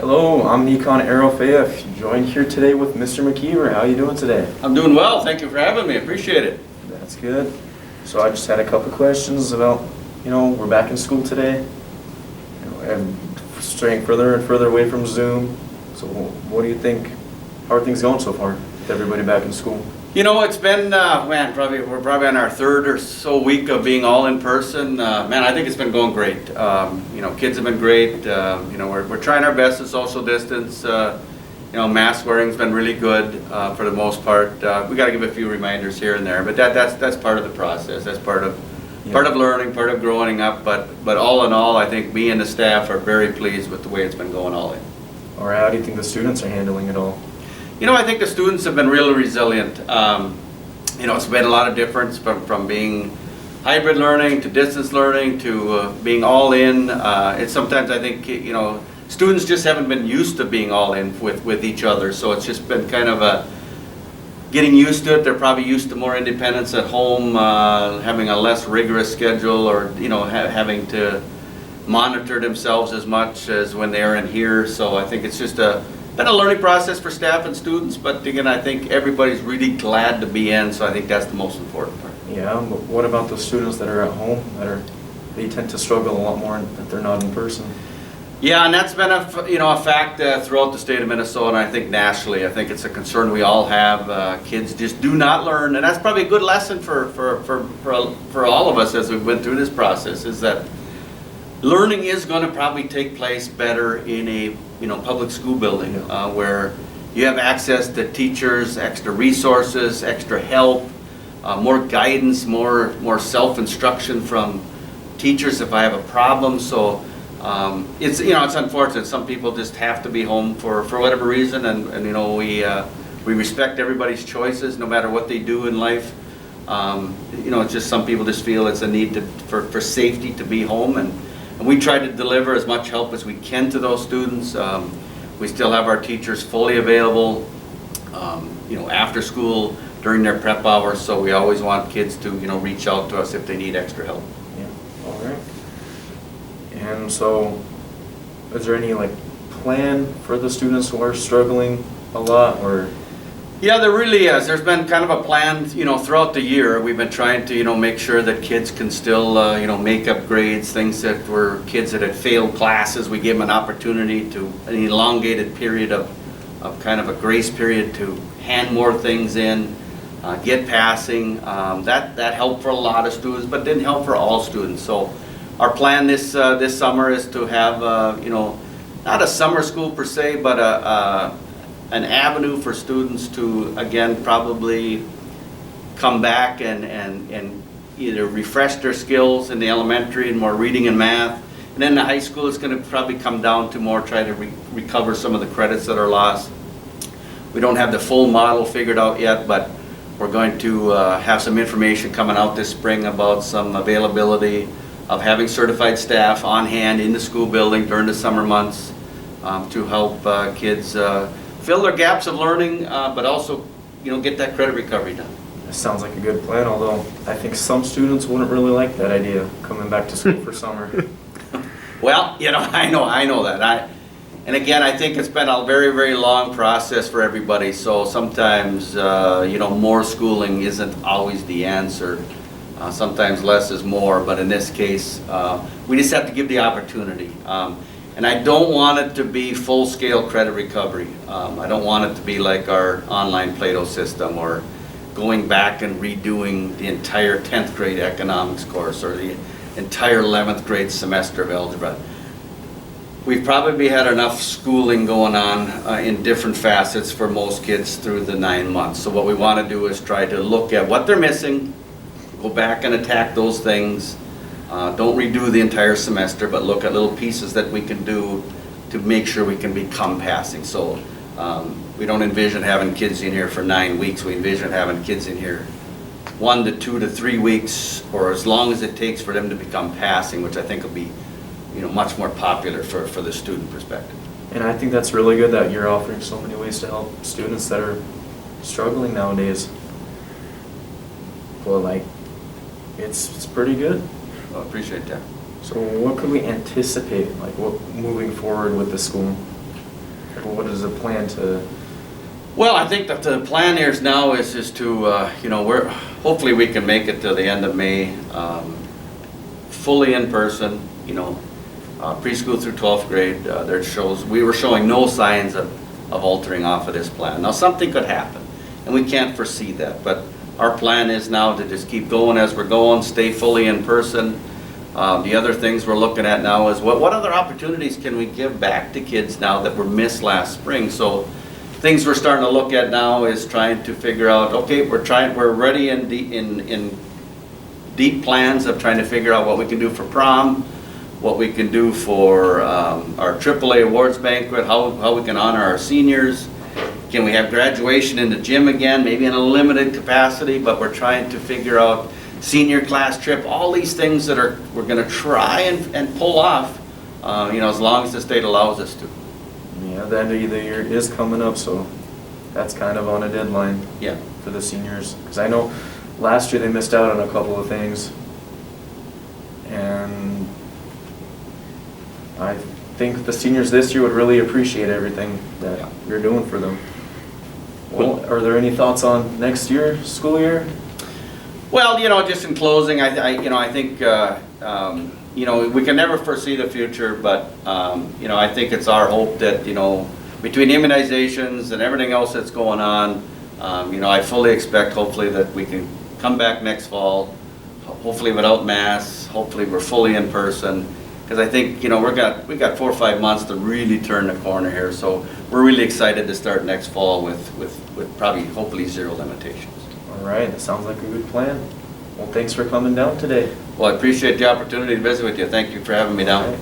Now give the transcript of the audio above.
Hello, I'm Nikon Arofeyev, joined here today with Mr. McKeever. How are you doing today? I'm doing well. Thank you for having me. Appreciate it. That's good. So I just had a couple questions about, we're back in school today, and straying further and further away from Zoom. So what do you think? How are things going so far with everybody back in school? It's been, we're probably on our third or so week of being all in person. I think it's been going great. Kids have been great. We're trying our best to social distance. Mask wearing's been really good for the most part. We got to give a few reminders here and there, but that's part of the process. That's part of learning, part of growing up. But all in all, I think me and the staff are very pleased with the way it's been going all in. All right, how do you think the students are handling it all? I think the students have been really resilient. It's made a lot of difference from being hybrid learning to distance learning to being all in. It's sometimes I think, students just haven't been used to being all in with each other. So it's just been kind of getting used to it. They're probably used to more independence at home, having a less rigorous schedule, or, having to monitor themselves as much as when they're in here. So I think it's just been a learning process for staff and students, but again, I think everybody's really glad to be in, so I think that's the most important part. Yeah, but what about the students that are at home they tend to struggle a lot more if they're not in person? Yeah, and that's been a fact throughout the state of Minnesota, and I think nationally. I think it's a concern we all have. Kids just do not learn, and that's probably a good lesson for all of us as we went through this process, is that learning is going to probably take place better in a public school building, where you have access to teachers, extra resources, extra help, more guidance, more self-instruction from teachers if I have a problem. So it's unfortunate. Some people just have to be home for whatever reason, and we respect everybody's choices no matter what they do in life. It's just some people just feel it's a need for safety to be home, and we try to deliver as much help as we can to those students. We still have our teachers fully available, after school, during their prep hours, so we always want kids to, reach out to us if they need extra help. Yeah, all right. And so, is there any plan for the students who are struggling a lot, or? Yeah, there really is. There's been kind of a plan, throughout the year. We've been trying to, make sure that kids can still, make up grades, things that were kids that had failed classes. We give them an opportunity to an elongated period of kind of a grace period to hand more things in, get passing. That helped for a lot of students, but didn't help for all students. So our plan this summer is to have, not a summer school per se, but an avenue for students to, again, probably come back and either refresh their skills in the elementary and more reading and math. And then the high school is going to probably come down to more try to recover some of the credits that are lost. We don't have the full model figured out yet, but we're going to have some information coming out this spring about some availability of having certified staff on hand in the school building during the summer months to help kids fill their gaps of learning, but also, get that credit recovery done. That sounds like a good plan, although I think some students wouldn't really like that idea, coming back to school for summer. Well, I know that. And again, I think it's been a very, very long process for everybody, so sometimes, more schooling isn't always the answer. Sometimes less is more, but in this case, we just have to give the opportunity. And I don't want it to be full-scale credit recovery. I don't want it to be like our online Plato system, or going back and redoing the entire 10th grade economics course or the entire 11th grade semester of algebra. We've probably had enough schooling going on in different facets for most kids through the 9 months. So what we want to do is try to look at what they're missing, go back and attack those things. Don't redo the entire semester, but look at little pieces that we can do to make sure we can become passing. So we don't envision having kids in here for 9 weeks. We envision having kids in here 1 to 2 to 3 weeks, or as long as it takes for them to become passing, which I think will be, much more popular for the student perspective. And I think that's really good that you're offering so many ways to help students that are struggling nowadays. Well, it's pretty good. I appreciate that. So what could we anticipate, what moving forward with the school? What is the plan to? Well, I think that the plan here is now is to, you know, hopefully we can make it to the end of May, fully in person, you know, preschool through 12th grade. We were showing no signs of altering off of this plan. Now, something could happen, and we can't foresee that, but our plan is now to just keep going as we're going, stay fully in person. The other things we're looking at now is what other opportunities can we give back to kids now that were missed last spring? So things we're starting to look at now is trying to figure out, okay, we're ready in deep plans of trying to figure out what we can do for prom, what we can do for our AAA awards banquet, how we can honor our seniors. Can we have graduation in the gym again, maybe in a limited capacity, but we're trying to figure out senior class trip, all these things that we're going to try and pull off, you know, as long as the state allows us to. Yeah, the end of the year is coming up, so that's kind of on a deadline. Yeah. For the seniors, because I know last year they missed out on a couple of things, and I think the seniors this year would really appreciate everything that you're doing for them. Well, are there any thoughts on next year, school year? Well, you know, just in closing, I think, you know, we can never foresee the future, but, you know, I think it's our hope that, you know, between immunizations and everything else that's going on, you know, I fully expect, hopefully, that we can come back next fall, hopefully without masks, hopefully we're fully in person, because I think, you know, we got 4 or 5 months to really turn the corner here, so we're really excited to start next fall with probably, hopefully, 0 limitations. All right, that sounds like a good plan. Well, thanks for coming down today. Well, I appreciate the opportunity to visit with you. Thank you for having me down.